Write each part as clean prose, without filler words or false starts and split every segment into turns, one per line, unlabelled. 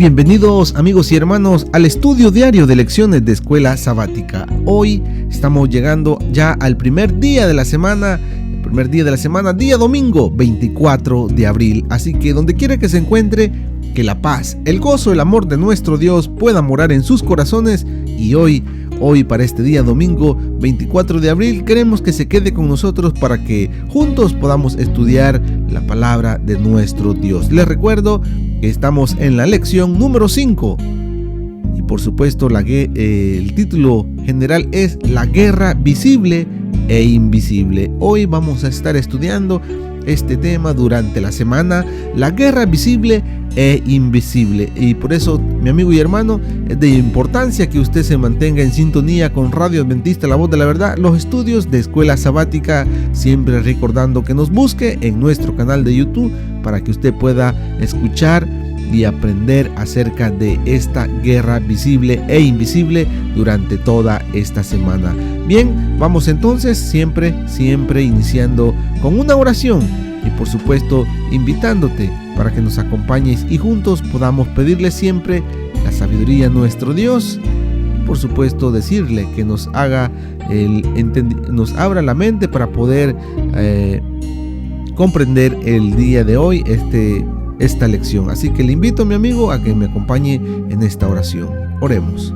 bienvenidos amigos y hermanos al estudio diario de lecciones de Escuela Sabática. Hoy estamos llegando ya al primer día de la semana, día domingo 24 de abril. Así que donde quiera que se encuentre, que la paz, el gozo, el amor de nuestro Dios pueda morar en sus corazones. Y hoy para este día domingo 24 de abril queremos que se quede con nosotros para que juntos podamos estudiar la palabra de nuestro Dios. Les recuerdo que estamos en la lección número 5 y por supuesto el título general es La guerra visible e invisible. Hoy vamos a estar estudiando este tema durante la semana, la guerra visible e invisible, y por eso, mi amigo y hermano, es de importancia que usted se mantenga en sintonía con Radio Adventista, la voz de la verdad, los estudios de Escuela Sabática, siempre recordando que nos busque en nuestro canal de YouTube para que usted pueda escuchar y aprender acerca de esta guerra visible e invisible durante toda esta semana. Bien, vamos entonces siempre iniciando con una oración y por supuesto invitándote para que nos acompañes y juntos podamos pedirle siempre la sabiduría a nuestro Dios y por supuesto decirle que nos abra la mente para poder comprender el día de hoy esta lección. Así que le invito, mi amigo, a que me acompañe en esta oración. Oremos.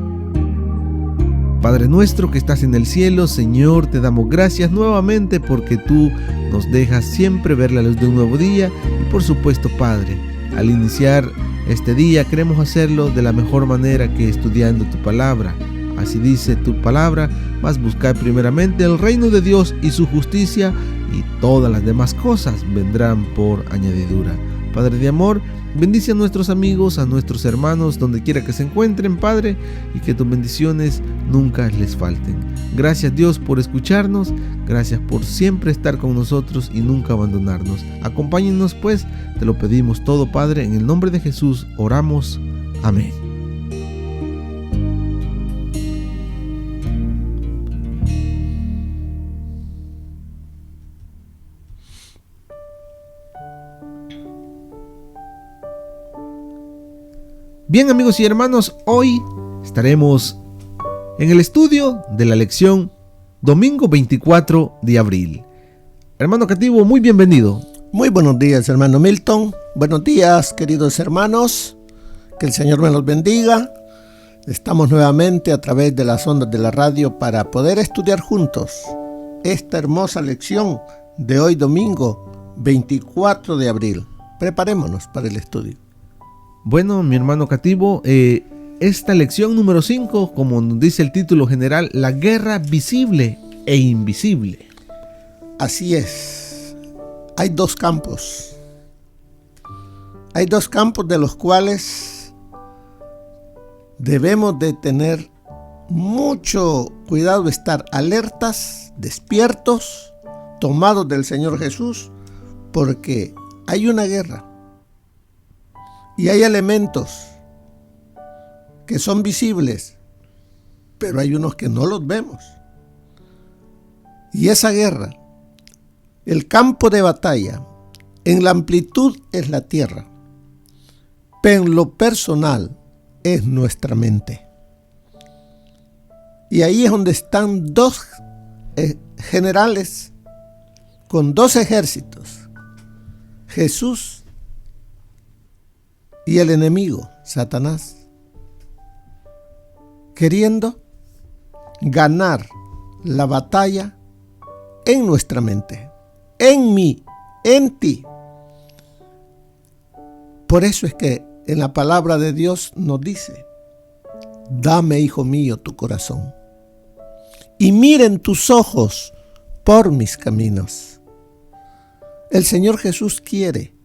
Padre nuestro que estás en el cielo, Señor, te damos gracias nuevamente porque tú nos dejas siempre ver la luz de un nuevo día. Y por supuesto, Padre, al iniciar este día queremos hacerlo de la mejor manera que estudiando tu palabra. Así dice tu palabra, vas a buscar primeramente el reino de Dios y su justicia, y todas las demás cosas vendrán por añadidura. Padre de amor, bendice a nuestros amigos, a nuestros hermanos, donde quiera que se encuentren, Padre, y que tus bendiciones nunca les falten. Gracias, Dios, por escucharnos, gracias por siempre estar con nosotros y nunca abandonarnos. Acompáñennos, pues, te lo pedimos todo, Padre, en el nombre de Jesús oramos. Amén. Bien, amigos y hermanos, hoy estaremos en el estudio de la lección domingo 24 de abril. Hermano Cativo, muy bienvenido.
Muy buenos días, hermano Milton. Buenos días, queridos hermanos. Que el Señor me los bendiga. Estamos nuevamente a través de las ondas de la radio para poder estudiar juntos esta hermosa lección de hoy domingo 24 de abril. Preparémonos para el estudio.
Bueno, mi hermano Cativo, esta lección número 5, como nos dice el título general, la guerra visible e invisible.
Así es. Hay dos campos. Hay dos campos de los cuales debemos de tener mucho cuidado, de estar alertas, despiertos, tomados del Señor Jesús, porque hay una guerra. Y hay elementos que son visibles, pero hay unos que no los vemos. Y esa guerra, el campo de batalla, en la amplitud es la tierra, pero en lo personal es nuestra mente. Y ahí es donde están dos generales con dos ejércitos, Jesús y el enemigo, Satanás, queriendo ganar la batalla en nuestra mente, en mí, en ti. Por eso es que en la palabra de Dios nos dice: dame, hijo mío, tu corazón, y miren tus ojos por mis caminos. El Señor Jesús quiere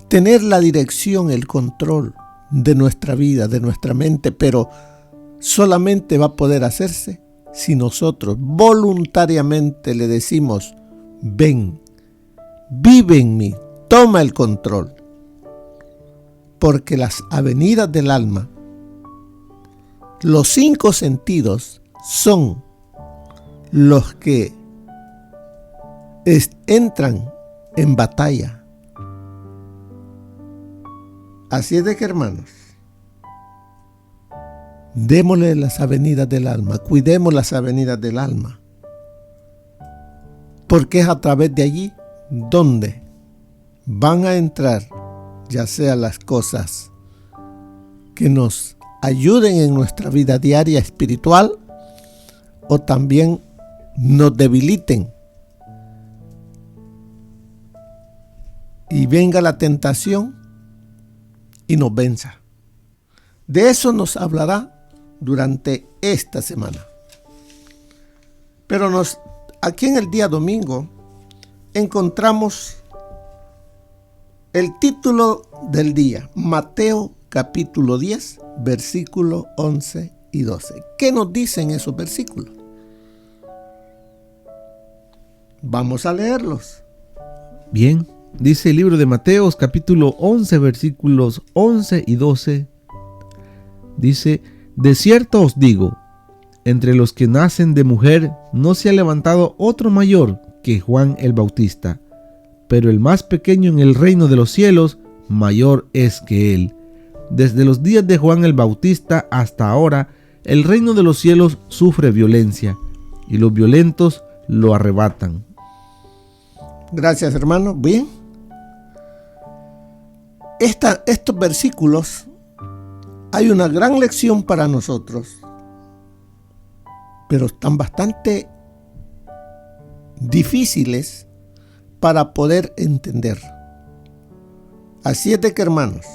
tener la dirección, el control de nuestra vida, de nuestra mente, pero solamente va a poder hacerse si nosotros voluntariamente le decimos: ven, vive en mí, toma el control. Porque las avenidas del alma, los 5 sentidos, son los que entran en batalla. Así es de que, hermanos, démosle las avenidas del alma, cuidemos las avenidas del alma, porque es a través de allí donde van a entrar, ya sea las cosas que nos ayuden en nuestra vida diaria espiritual o también nos debiliten y venga la tentación y nos venza. De eso nos hablará durante esta semana. Pero aquí en el día domingo encontramos el título del día, Mateo capítulo 10, versículos 11 y 12. ¿Qué nos dicen esos versículos? Vamos a leerlos.
Bien, dice el libro de Mateos capítulo 11, versículos 11 y 12. Dice: de cierto os digo, entre los que nacen de mujer no se ha levantado otro mayor que Juan el Bautista, pero el más pequeño en el reino de los cielos mayor es que él. Desde los días de Juan el Bautista hasta ahora, el reino de los cielos sufre violencia, y los violentos lo arrebatan.
Gracias, hermano. Bien. Estos versículos, hay una gran lección para nosotros, pero están bastante difíciles para poder entender. Así es de que, hermanos,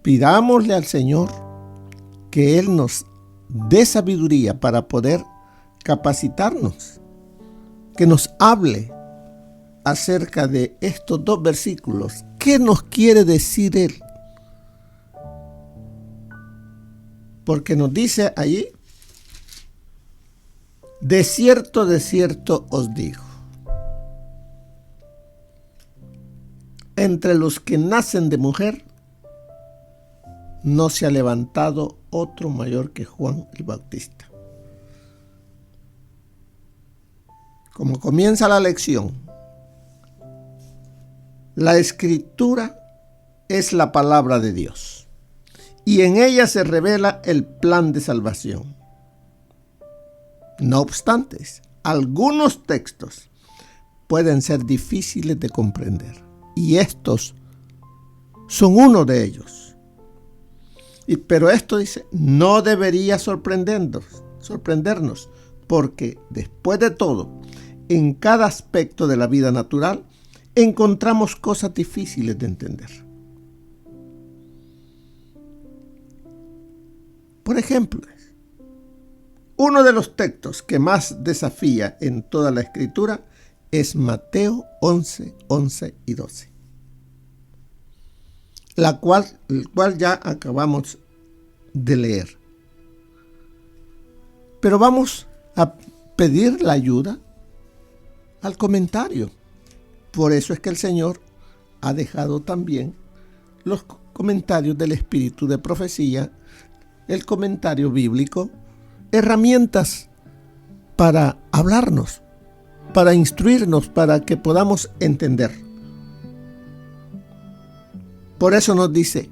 pidámosle al Señor que Él nos dé sabiduría para poder capacitarnos, que nos hable acerca de estos dos versículos. ¿Qué nos quiere decir Él? Porque nos dice allí: de cierto os digo, entre los que nacen de mujer no se ha levantado otro mayor que Juan el Bautista. Como comienza la lección, la Escritura es la palabra de Dios y en ella se revela el plan de salvación. No obstante, algunos textos pueden ser difíciles de comprender y estos son uno de ellos. Pero esto, dice, no debería sorprendernos, porque después de todo, en cada aspecto de la vida natural, encontramos cosas difíciles de entender. Por ejemplo, uno de los textos que más desafía en toda la Escritura es Mateo 11, 11 y 12. El cual ya acabamos de leer. Pero vamos a pedir la ayuda al comentario. Por eso es que el Señor ha dejado también los comentarios del Espíritu de Profecía, el comentario bíblico, herramientas para hablarnos, para instruirnos, para que podamos entender. Por eso nos dice,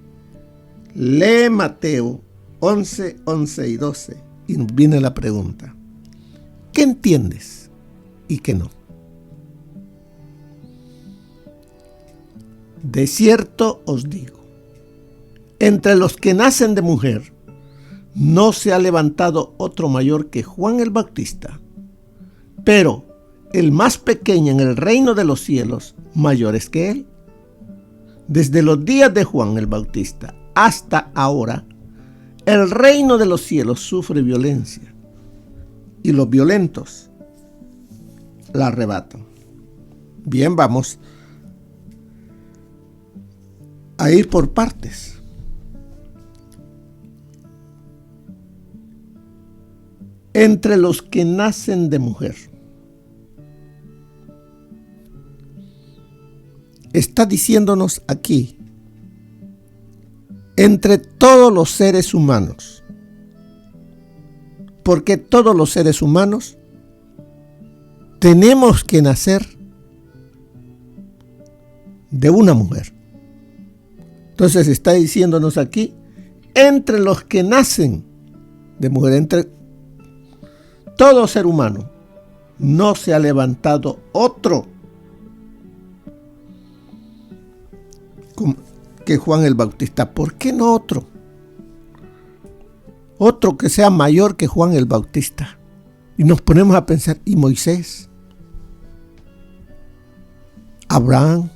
lee Mateo 11, 11 y 12. Y viene la pregunta, ¿qué entiendes y qué no? De cierto os digo, entre los que nacen de mujer, no se ha levantado otro mayor que Juan el Bautista, pero el más pequeño en el reino de los cielos, mayor es que él. Desde los días de Juan el Bautista hasta ahora, el reino de los cielos sufre violencia y los violentos la arrebatan. Bien, vamos a ir por partes. Entre los que nacen de mujer. Está diciéndonos aquí, entre todos los seres humanos, porque todos los seres humanos tenemos que nacer de una mujer. Entonces está diciéndonos aquí, entre los que nacen de mujer, entre todo ser humano, no se ha levantado otro que Juan el Bautista. ¿Por qué no otro? Otro que sea mayor que Juan el Bautista. Y nos ponemos a pensar, ¿y Moisés? ¿Abraham?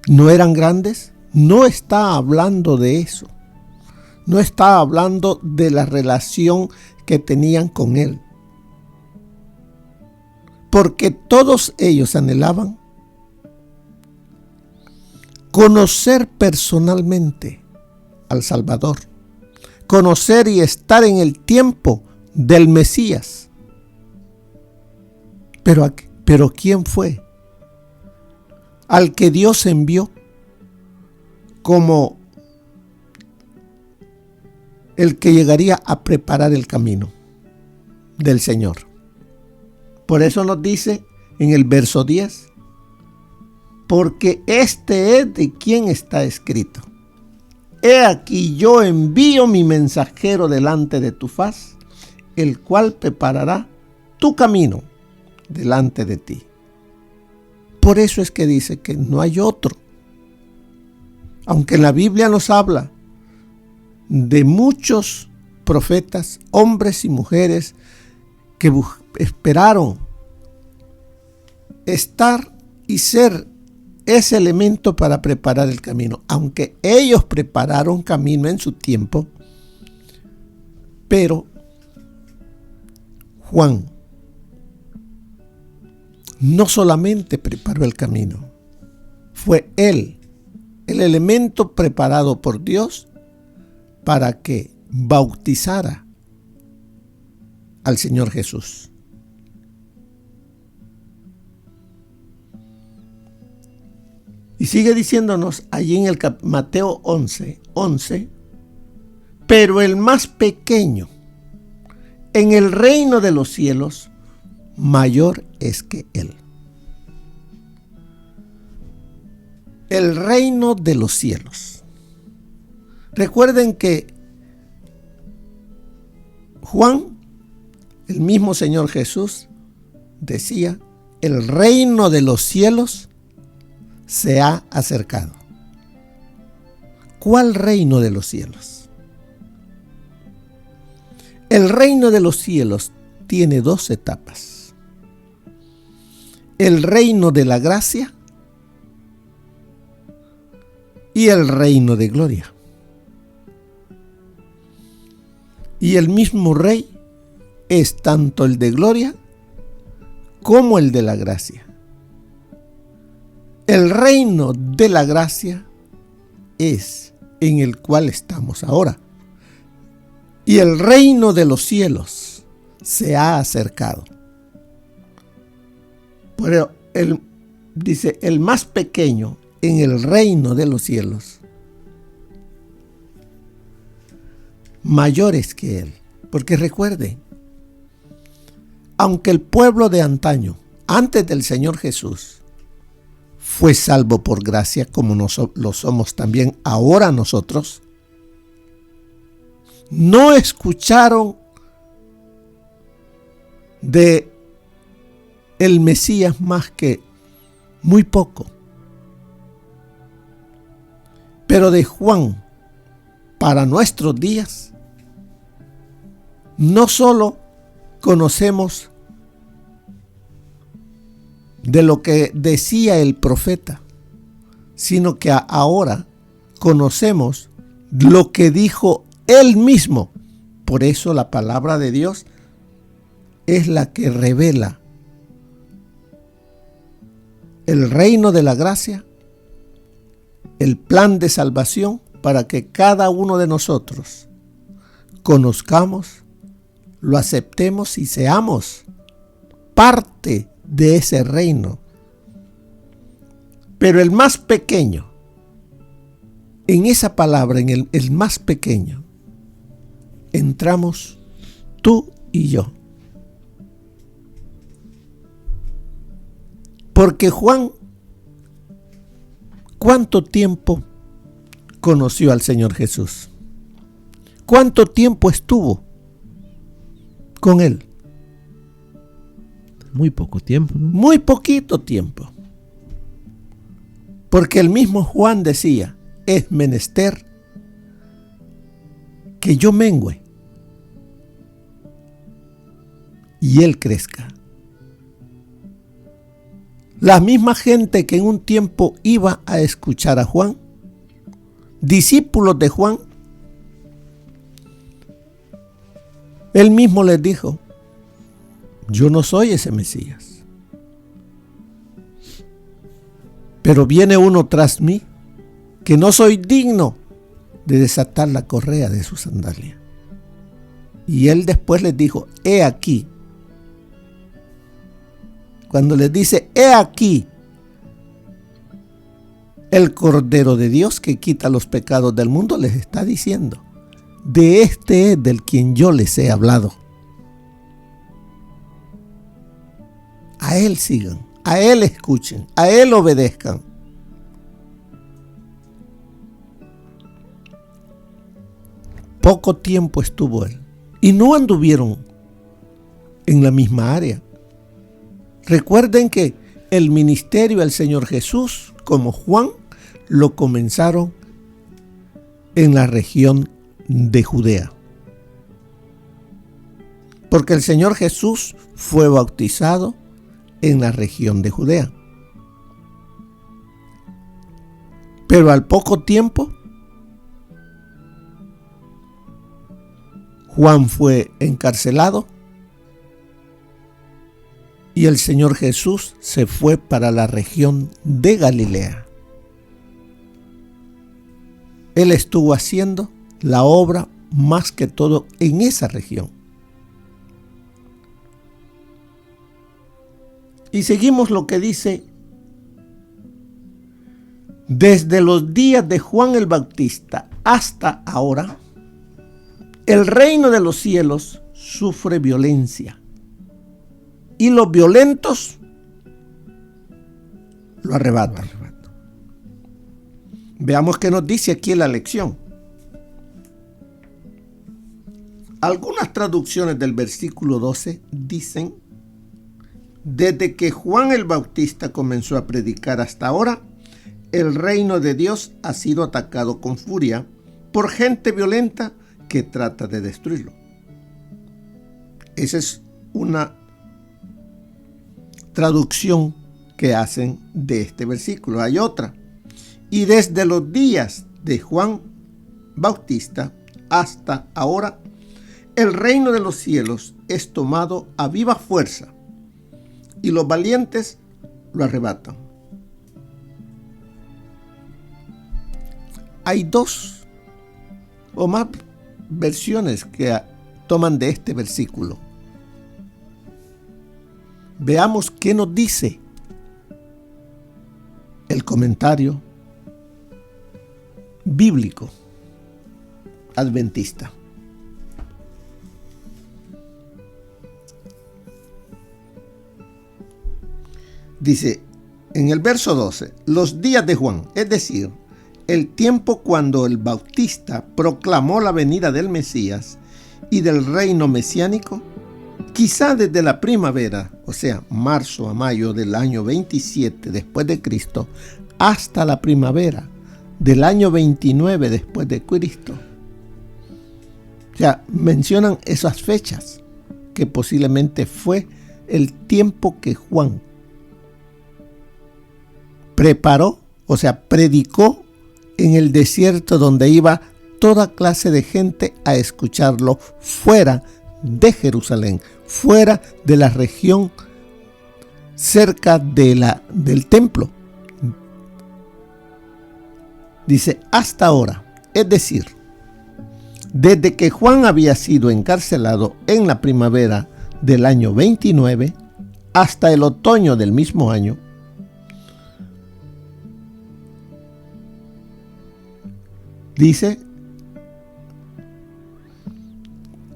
¿No eran grandes? No está hablando de eso. No está hablando de la relación que tenían con él. Porque todos ellos anhelaban conocer personalmente al Salvador, conocer y estar en el tiempo del Mesías. Pero ¿quién fue? Al que Dios envió como el que llegaría a preparar el camino del Señor. Por eso nos dice en el verso 10, porque este es de quien está escrito: he aquí yo envío mi mensajero delante de tu faz, el cual preparará tu camino delante de ti. Por eso es que dice que no hay otro. Aunque la Biblia nos habla de muchos profetas, hombres y mujeres que esperaron estar y ser ese elemento para preparar el camino. Aunque ellos prepararon camino en su tiempo, pero Juan no solamente preparó el camino, fue él el elemento preparado por Dios para que bautizara al Señor Jesús. Y sigue diciéndonos allí en el Mateo 11, pero el más pequeño en el reino de los cielos mayor es que él. El reino de los cielos. Recuerden que Juan, el mismo Señor Jesús, decía, el reino de los cielos se ha acercado. ¿Cuál reino de los cielos? El reino de los cielos tiene dos etapas. El reino de la gracia y el reino de gloria. Y el mismo rey es tanto el de gloria como el de la gracia. El reino de la gracia es en el cual estamos ahora. Y el reino de los cielos se ha acercado. Pero él dice, el más pequeño en el reino de los cielos, mayores que él. Porque recuerden, aunque el pueblo de antaño, antes del Señor Jesús, fue salvo por gracia, como lo somos también ahora nosotros, no escucharon de el Mesías más que muy poco. Pero de Juan, para nuestros días, no solo conocemos de lo que decía el profeta, sino que ahora conocemos lo que dijo él mismo. Por eso la palabra de Dios es la que revela el reino de la gracia, el plan de salvación para que cada uno de nosotros conozcamos, lo aceptemos y seamos parte de ese reino. Pero el más pequeño, en esa palabra, en el más pequeño, entramos tú y yo. Porque Juan ¿Cuánto tiempo conoció al Señor Jesús? ¿Cuánto tiempo estuvo con Él?
Muy poco tiempo, ¿no?
Muy poquito tiempo. Porque el mismo Juan decía, es menester que yo mengüe y Él crezca. La misma gente que en un tiempo iba a escuchar a Juan, discípulos de Juan, Él mismo les dijo, yo no soy ese Mesías, pero viene uno tras mí que no soy digno de desatar la correa de su sandalia. Y Él después les dijo, he aquí. Cuando les dice, he aquí, el Cordero de Dios que quita los pecados del mundo, les está diciendo, de este es del quien yo les he hablado. A Él sigan, a Él escuchen, a Él obedezcan. Poco tiempo estuvo Él y no anduvieron en la misma área. Recuerden que el ministerio del Señor Jesús, como Juan, lo comenzaron en la región de Judea. Porque el Señor Jesús fue bautizado en la región de Judea. Pero al poco tiempo, Juan fue encarcelado y el Señor Jesús se fue para la región de Galilea. Él estuvo haciendo la obra más que todo en esa región. Y seguimos lo que dice: desde los días de Juan el Bautista hasta ahora, el reino de los cielos sufre violencia y los violentos lo arrebatan. Veamos qué nos dice aquí la lección. Algunas traducciones del versículo 12 dicen: desde que Juan el Bautista comenzó a predicar hasta ahora, el reino de Dios ha sido atacado con furia por gente violenta que trata de destruirlo. Esa es una traducción que hacen de este versículo. Hay otra: y desde los días de Juan Bautista hasta ahora, el reino de los cielos es tomado a viva fuerza y los valientes lo arrebatan. Hay dos o más versiones que toman de este versículo. Veamos qué nos dice el comentario bíblico adventista. Dice en el verso 12, los días de Juan, es decir, el tiempo cuando el Bautista proclamó la venida del Mesías y del reino mesiánico, quizá desde la primavera, o sea, marzo a mayo del año 27 después de Cristo, hasta la primavera del año 29 después de Cristo. O sea, mencionan esas fechas, que posiblemente fue el tiempo que Juan preparó, o sea, predicó en el desierto, donde iba toda clase de gente a escucharlo fuera de Jerusalén, fuera de la región cerca del templo. Dice hasta ahora, es decir, desde que Juan había sido encarcelado en la primavera del año 29 hasta el otoño del mismo año, dice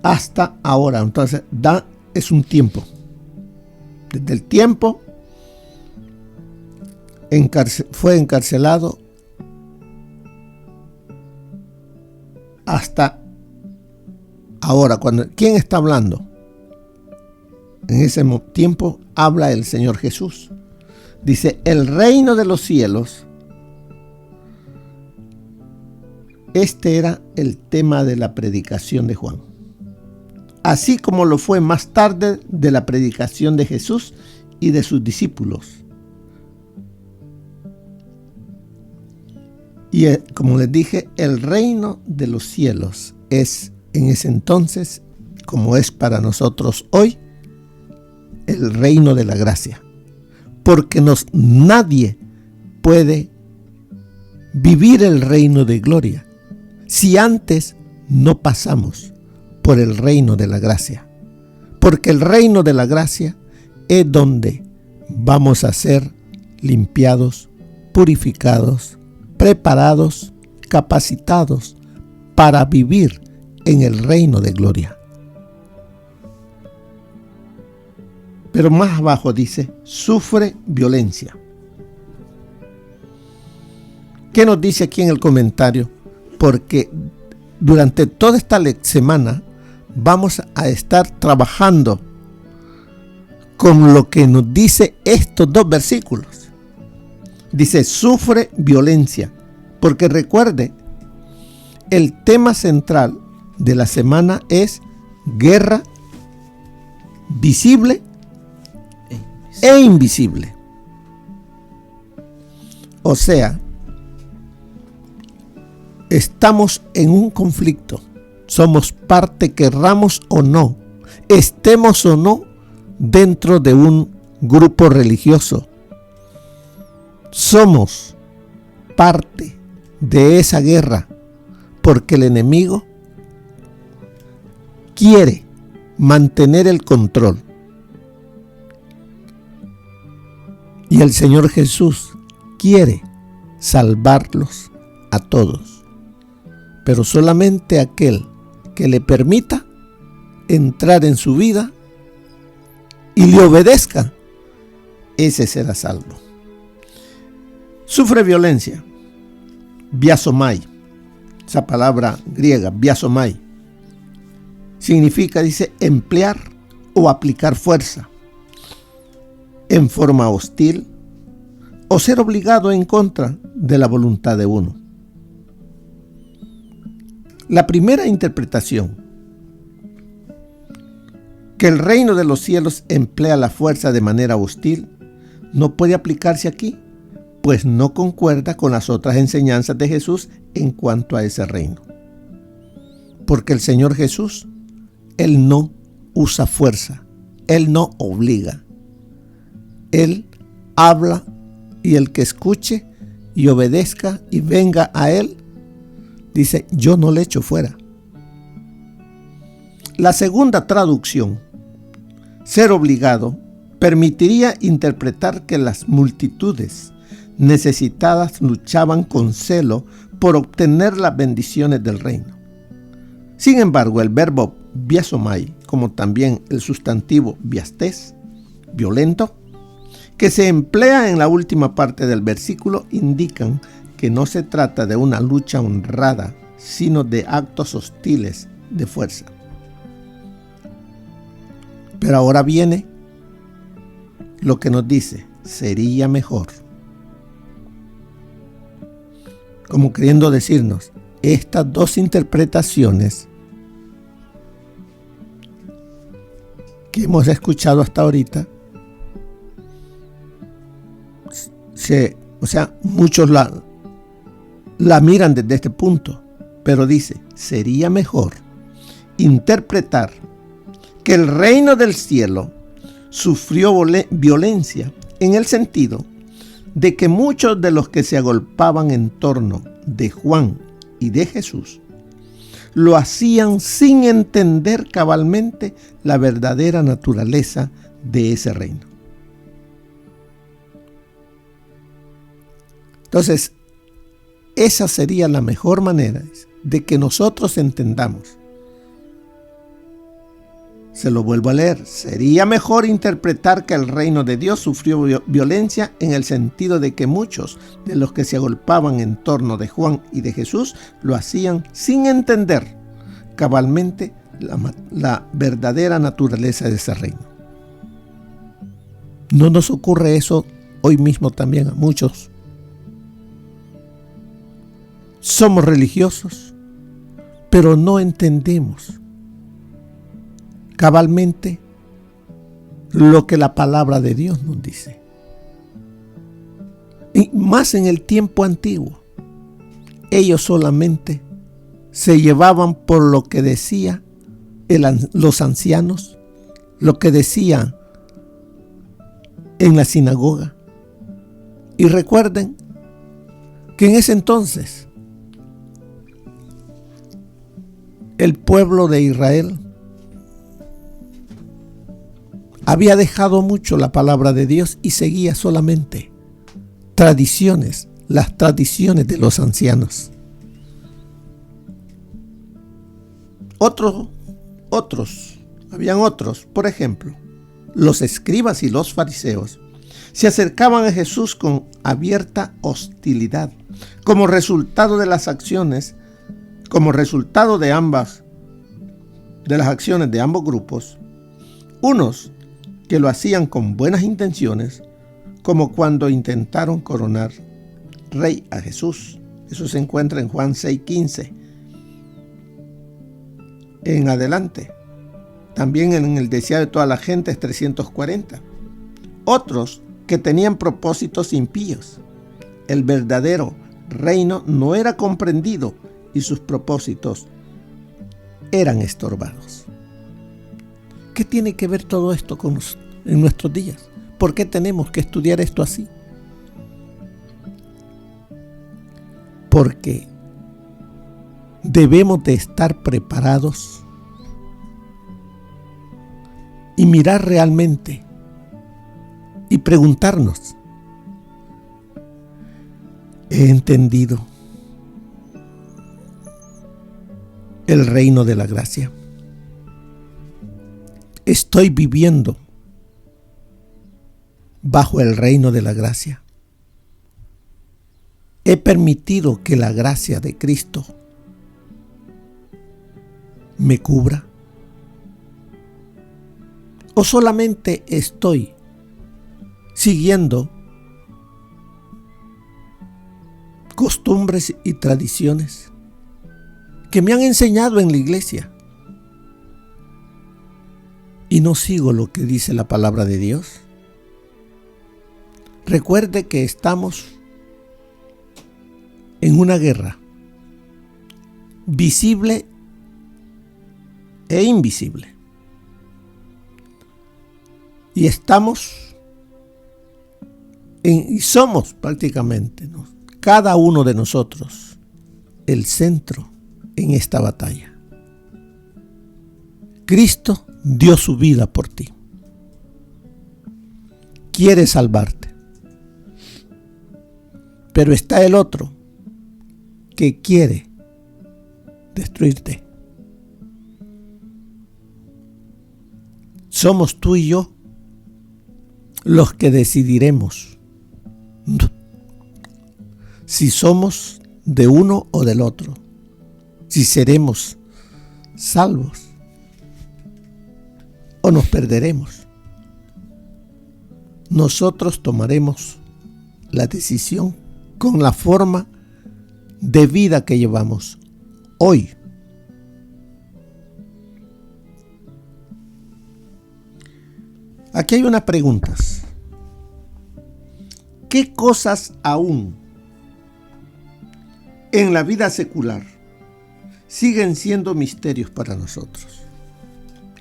hasta ahora. Entonces es un tiempo. Desde el tiempo fue encarcelado hasta ahora. ¿Quién está hablando? En ese tiempo habla el Señor Jesús. Dice, el reino de los cielos. Este era el tema de la predicación de Juan, así como lo fue más tarde de la predicación de Jesús y de sus discípulos. Y como les dije, el reino de los cielos es en ese entonces, como es para nosotros hoy, el reino de la gracia. Porque nadie puede vivir el reino de gloria si antes no pasamos por el reino de la gracia. Porque el reino de la gracia es donde vamos a ser limpiados, purificados, preparados, capacitados para vivir en el reino de gloria. Pero más abajo dice, sufre violencia. ¿Qué nos dice aquí en el comentario? Porque durante toda esta semana vamos a estar trabajando con lo que nos dice estos dos versículos. Dice, sufre violencia. Porque recuerde, el tema central de la semana es guerra visible e invisible. O sea, estamos en un conflicto. Somos parte, querramos o no, estemos o no dentro de un grupo religioso. Somos parte de esa guerra porque el enemigo quiere mantener el control. Y el Señor Jesús quiere salvarlos a todos. Pero solamente aquel que le permita entrar en su vida y le obedezca, ese será salvo. Sufre violencia. Biasomai. Esa palabra griega, biasomai, significa, dice, emplear o aplicar fuerza en forma hostil o ser obligado en contra de la voluntad de uno. La primera interpretación, que el reino de los cielos emplea la fuerza de manera hostil, no puede aplicarse aquí, pues no concuerda con las otras enseñanzas de Jesús en cuanto a ese reino. Porque el Señor Jesús, Él no usa fuerza, Él no obliga. Él habla y el que escuche y obedezca y venga a Él, dice, yo no le echo fuera. La segunda traducción, ser obligado, permitiría interpretar que las multitudes necesitadas luchaban con celo por obtener las bendiciones del reino. Sin embargo, el verbo biasomai, como también el sustantivo biastés, violento, que se emplea en la última parte del versículo, indican que no se trata de una lucha honrada, sino de actos hostiles de fuerza. Pero ahora viene lo que nos dice, sería mejor. Como queriendo decirnos, estas dos interpretaciones que hemos escuchado hasta ahorita, muchos la miran desde este punto, pero dice, sería mejor interpretar que el reino del cielo sufrió violencia en el sentido de que muchos de los que se agolpaban en torno de Juan y de Jesús lo hacían sin entender cabalmente la verdadera naturaleza de ese reino. Entonces, esa sería la mejor manera de que nosotros entendamos. Se lo vuelvo a leer. Sería mejor interpretar que el reino de Dios sufrió violencia en el sentido de que muchos de los que se agolpaban en torno de Juan y de Jesús lo hacían sin entender cabalmente la verdadera naturaleza de ese reino. ¿No nos ocurre eso hoy mismo también a muchos? Somos religiosos, pero no entendemos cabalmente lo que la palabra de Dios nos dice. Y más en el tiempo antiguo, ellos solamente se llevaban por lo que decían los ancianos, lo que decían en la sinagoga. Y recuerden que en ese entonces el pueblo de Israel había dejado mucho la palabra de Dios y seguía solamente tradiciones, las tradiciones de los ancianos. Habían otros, por ejemplo, los escribas y los fariseos se acercaban a Jesús con abierta hostilidad, como resultado de las acciones, como resultado de las acciones de ambos grupos, unos que lo hacían con buenas intenciones, como cuando intentaron coronar rey a Jesús. Eso se encuentra en Juan 6:15 en adelante. También en el deseado de toda la gente es 340. Otros que tenían propósitos impíos. El verdadero reino no era comprendido y sus propósitos eran estorbados. ¿Qué tiene que ver todo esto en nuestros días? ¿Por qué tenemos que estudiar esto así? Porque debemos de estar preparados y mirar realmente y preguntarnos: ¿he entendido el reino de la gracia? ¿Estoy viviendo bajo el reino de la gracia? ¿He permitido que la gracia de Cristo me cubra? ¿O solamente estoy siguiendo costumbres y tradiciones que me han enseñado en la iglesia y no sigo lo que dice la palabra de Dios? Recuerde que estamos en una guerra visible e invisible. Y somos prácticamente, ¿no?, cada uno de nosotros, el centro en esta batalla. Cristo dio su vida por ti. Quiere salvarte. Pero está el otro que quiere destruirte. Somos tú y yo los que decidiremos si somos de uno o del otro, si seremos salvos o nos perderemos. Nosotros tomaremos la decisión con la forma de vida que llevamos hoy. Aquí hay unas preguntas. ¿Qué cosas aún en la vida secular siguen siendo misterios para nosotros?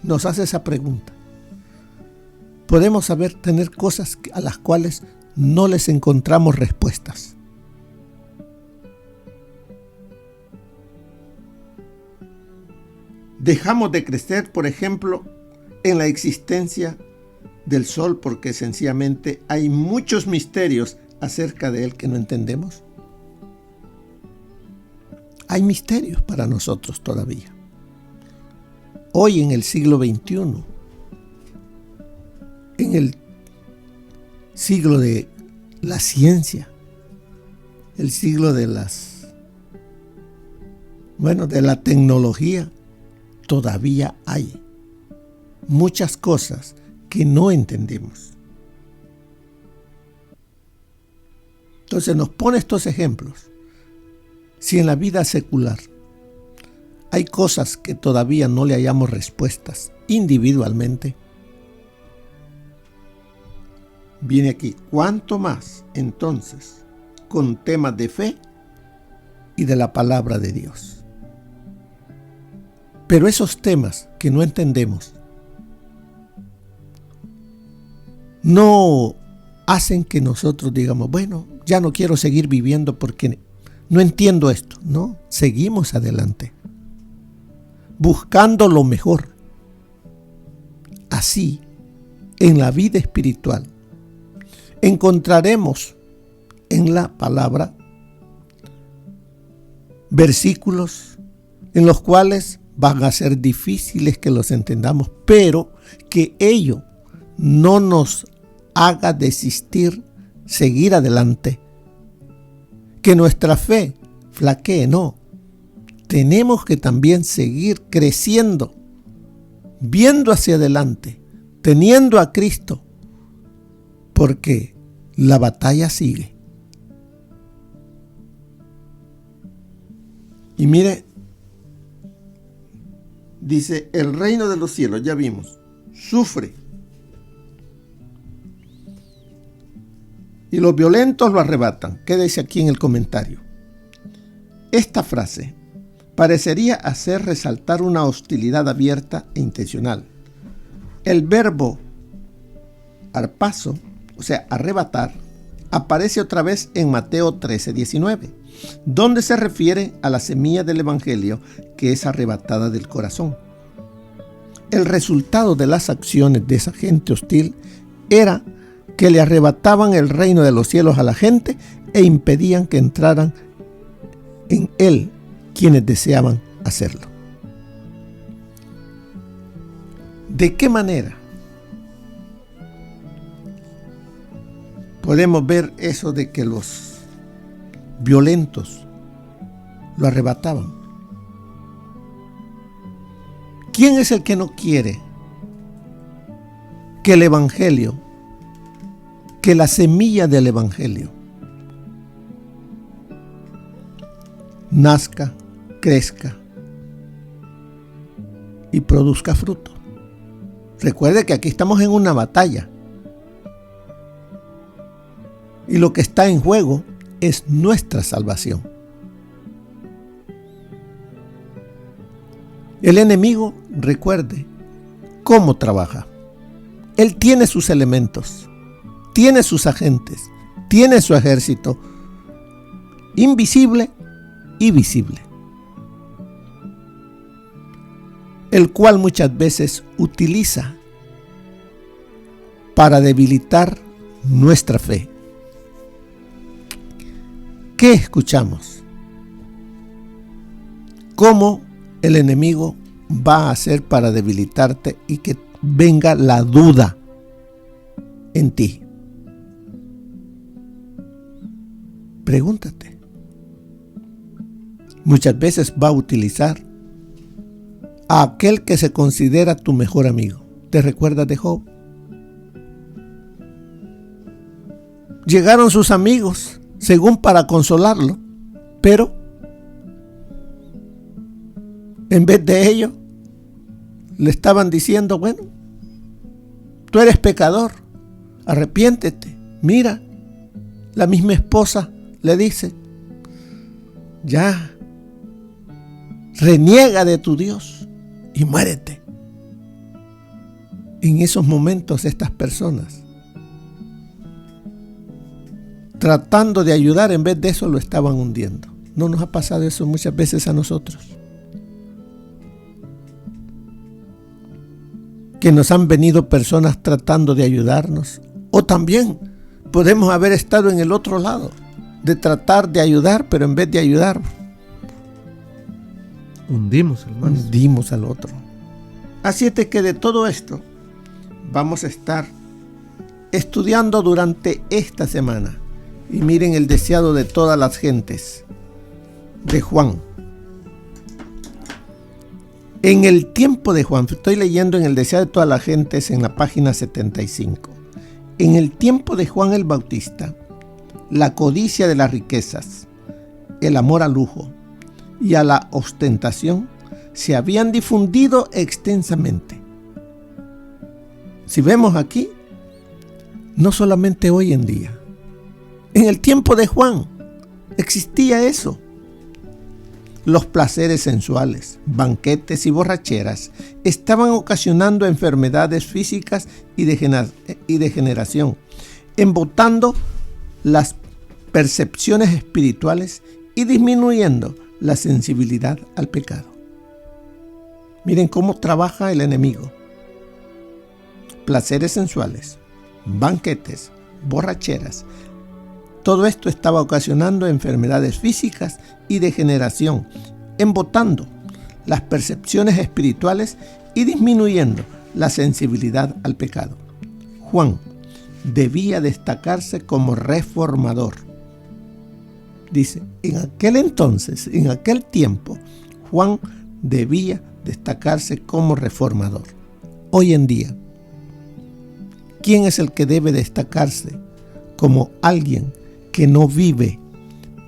Nos hace esa pregunta. Podemos tener cosas a las cuales no les encontramos respuestas. Dejamos de crecer, por ejemplo, en la existencia del sol porque sencillamente hay muchos misterios acerca de él que no entendemos. Hay misterios para nosotros todavía. Hoy en el siglo XXI en el siglo de la ciencia, el siglo de de la tecnología, todavía hay muchas cosas que no entendemos. Entonces nos pone estos ejemplos. Si en la vida secular hay cosas que todavía no le hallamos respuestas individualmente, viene aquí, ¿cuánto más entonces con temas de fe y de la palabra de Dios? Pero esos temas que no entendemos no hacen que nosotros digamos, bueno, ya no quiero seguir viviendo porque no entiendo esto. No, seguimos adelante, buscando lo mejor. Así, en la vida espiritual, encontraremos en la palabra versículos en los cuales van a ser difíciles que los entendamos, pero que ello no nos haga desistir, seguir adelante, que nuestra fe flaquee, no. Tenemos que también seguir creciendo, viendo hacia adelante, teniendo a Cristo, porque la batalla sigue. Y mire, dice, el reino de los cielos, ya vimos, sufre. Y los violentos lo arrebatan. Quédese aquí en el comentario. Esta frase parecería hacer resaltar una hostilidad abierta e intencional. El verbo arpazo, o sea, arrebatar, aparece otra vez en Mateo 13:19, donde se refiere a la semilla del evangelio que es arrebatada del corazón. El resultado de las acciones de esa gente hostil era que le arrebataban el reino de los cielos a la gente e impedían que entraran en él quienes deseaban hacerlo. ¿De qué manera podemos ver eso de que los violentos lo arrebataban? ¿Quién es el que no quiere que el evangelio, que la semilla del evangelio nazca, crezca y produzca fruto? Recuerde que aquí estamos en una batalla y lo que está en juego es nuestra salvación. El enemigo, recuerde cómo trabaja. Él tiene sus elementos, tiene sus agentes, tiene su ejército, invisible y visible, el cual muchas veces utiliza para debilitar nuestra fe. ¿Qué escuchamos? ¿Cómo el enemigo va a hacer para debilitarte y que venga la duda en ti? Pregúntate. Muchas veces va a utilizar a aquel que se considera tu mejor amigo. ¿Te recuerdas de Job? Llegaron sus amigos, según para consolarlo, pero en vez de ello, le estaban diciendo, bueno, tú eres pecador, arrepiéntete. Mira, la misma esposa le dice, ya, reniega de tu Dios y muérete. En esos momentos estas personas, tratando de ayudar, en vez de eso lo estaban hundiendo. ¿No nos ha pasado eso muchas veces a nosotros? Que nos han venido personas tratando de ayudarnos, o también podemos haber estado en el otro lado, de tratar de ayudar, pero en vez de ayudar, hundimos al otro. Así es que de todo esto vamos a estar estudiando durante esta semana. Y miren el deseado de todas las gentes, de Juan. En el tiempo de Juan, estoy leyendo en el deseado de todas las gentes en la página 75. En el tiempo de Juan el Bautista, la codicia de las riquezas, el amor al lujo y a la ostentación se habían difundido extensamente. Si vemos aquí, no solamente hoy en día, en el tiempo de Juan existía eso. Los placeres sensuales, banquetes y borracheras estaban ocasionando enfermedades físicas y degeneración, embotando las percepciones espirituales y disminuyendo la sensibilidad al pecado. Miren cómo trabaja el enemigo. Placeres sensuales, banquetes, borracheras. Todo esto estaba ocasionando enfermedades físicas y degeneración, embotando las percepciones espirituales y disminuyendo la sensibilidad al pecado. Juan debía destacarse como reformador. Dice, en aquel entonces, en aquel tiempo, Juan debía destacarse como reformador. Hoy en día, ¿quién es el que debe destacarse como alguien que no vive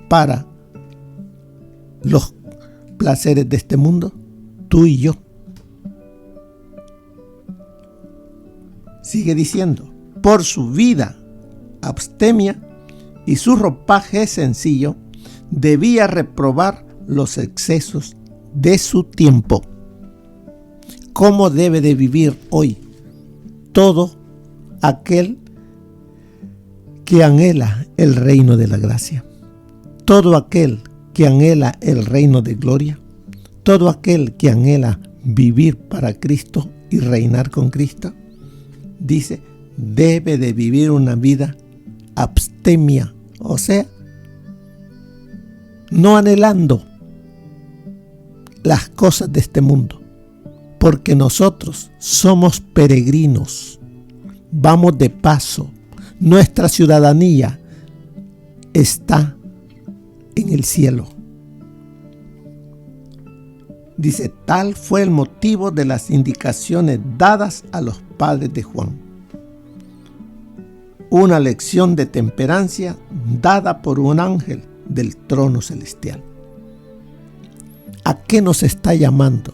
para los placeres de este mundo? Tú y yo. Sigue diciendo, por su vida abstemia y su ropaje sencillo, debía reprobar los excesos de su tiempo. ¿Cómo debe de vivir hoy todo aquel que anhela el reino de la gracia? Todo aquel que anhela el reino de gloria, todo aquel que anhela vivir para Cristo y reinar con Cristo, dice, debe de vivir una vida abstemia, o sea, no anhelando las cosas de este mundo, porque nosotros somos peregrinos, vamos de paso, nuestra ciudadanía está en el cielo. Dice, tal fue el motivo de las indicaciones dadas a los padres de Juan. Una lección de temperancia dada por un ángel del trono celestial. ¿A qué nos está llamando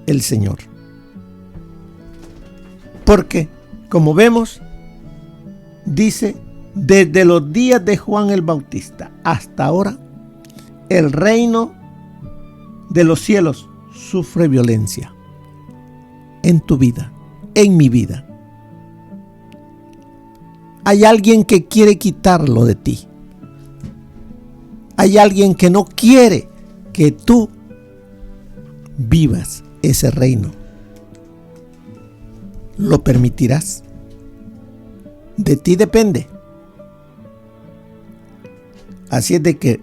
el Señor? Porque, como vemos, dice, desde los días de Juan el Bautista hasta ahora, el reino de los cielos sufre violencia. En tu vida, en mi vida. Hay alguien que quiere quitarlo de ti. Hay alguien que no quiere que tú vivas ese reino. ¿Lo permitirás? De ti depende. Así es de que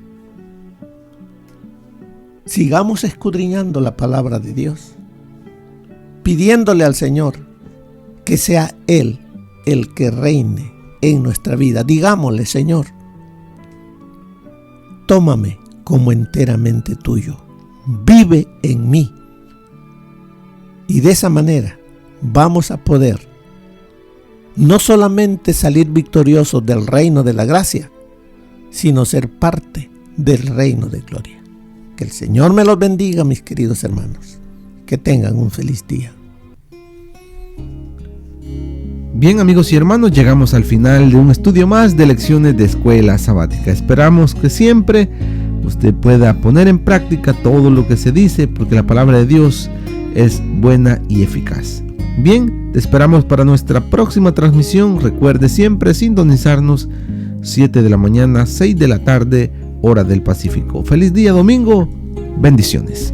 sigamos escudriñando la palabra de Dios, pidiéndole al Señor que sea Él el que reine en nuestra vida. Digámosle, Señor, tómame como enteramente tuyo, vive en mí. Y de esa manera vamos a poder no solamente salir victoriosos del reino de la gracia, sino ser parte del reino de gloria. Que el Señor me los bendiga, mis queridos hermanos. Que tengan un feliz día.
Bien, amigos y hermanos, llegamos al final de un estudio más de lecciones de escuela sabática. Esperamos que siempre usted pueda poner en práctica todo lo que se dice, porque la palabra de Dios es buena y eficaz. Bien, te esperamos para nuestra próxima transmisión. Recuerde siempre sintonizarnos 7 de la mañana, 6 de la tarde, hora del Pacífico. Feliz día domingo. Bendiciones.